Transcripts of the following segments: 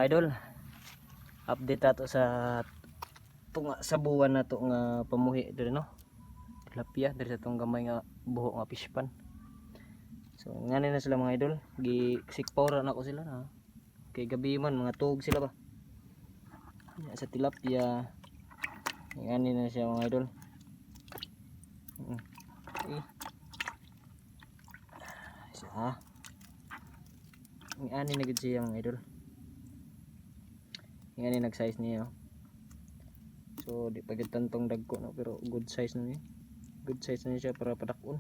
mga idol, update ato sa tunga sa buwan na to nga pamuhi diri no. Tilapia diri sa tong gamay nga buho nga fish pan. So ngani na sila mga idol, gi sikpawra na ko sila na. Kay gabi man mga tuog sila ba. Sa tilapia. Ngani na siya mga idol. Siya. Ngani na gid siya mga idol. Ngani nag-size niya. So di pa gid tantong dagko no, pero good size na niya. Good size na siya para padakon.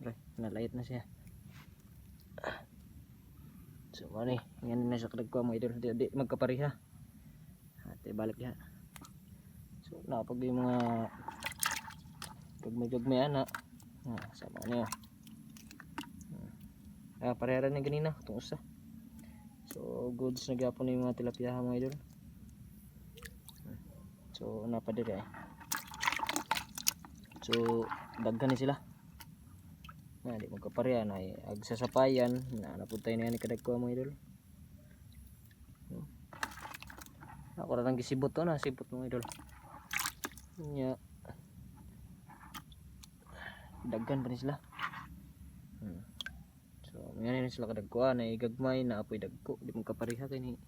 Okay, nalait na siya. So mani, ngani na siya kadagko mga idol. Di magkapariha. Ate balik diha. So napag yung mga gagmay ana. Sama niya. Parehara na ganina itong usa. So goods na gyapon yung mga tilapia mga idol. So napadiri so daghan ni sila. Di magkapareha na ag sasapayan na napuntay na yan kadagko mga idol. Ako ra lang gisibot to na sibot mga idol. Nya daghan pa ni sila. So ngayon sila kadagko na igagmay na apoy dagko di mo kapareha kay ni.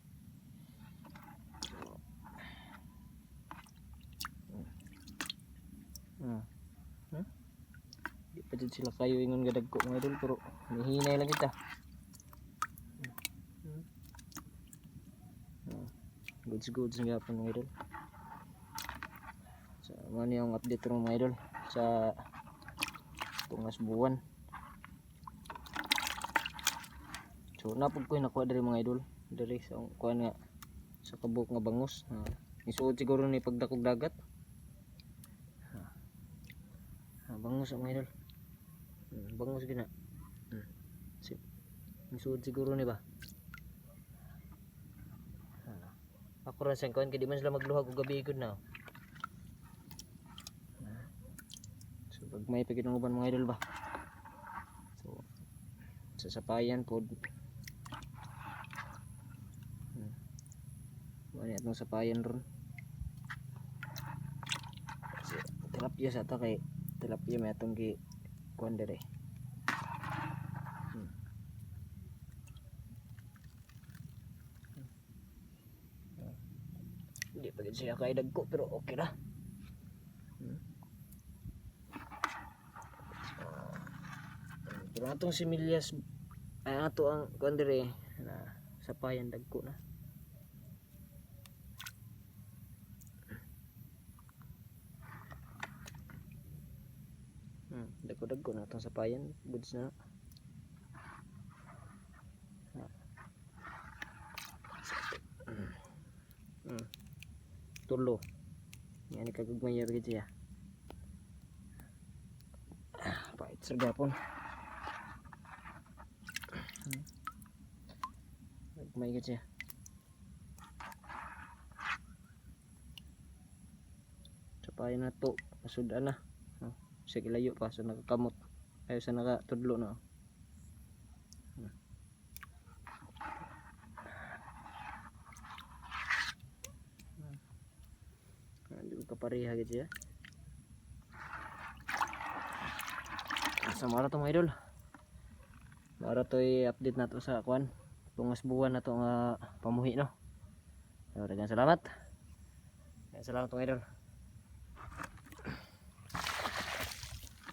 Di pa dyan sila kayo ingon gadagko mga idol, pero mihinay lang kita. Goods nga po mga idol. So ano yung update ng mga idol sa tungas buwan. So napag ko nakuha dari mga idol dari sa kuha nga sa kabuk nga bangus. Isuod siguro ni pagdakog dagat. Bangus mga idol. Bangus gina. Isuod siguro ni ba. Ako rin sa kuhan kaya di man sila magluhag o gabi ikod na. So pag may paginuban mga idol ba. So sasapayan po. Mani atong sapayan ron. So, tilapia sa ito kay tilapia may atong ki kuhan dere. Hindi pa rin siya kay dagko pero okay na. Pero atong similyas ay ato ang kuhan dere na sapayan dagko na. Dagko na itong sapayan, goods na. Tulo yan ikagagmayar gitu ya. Pahit sa gapon. Gagmay gitu ya. Sapayan na to masudan na. Sige layo pa sa nakakamot ay sa nakatudlo na. Hindi ko kapareha gitu ya. Sa mara to mga idol. Mara to i-update na to sa kuan. Tungas buwan na to nga pamuhi no. So, daghang salamat. Salamat mga idol.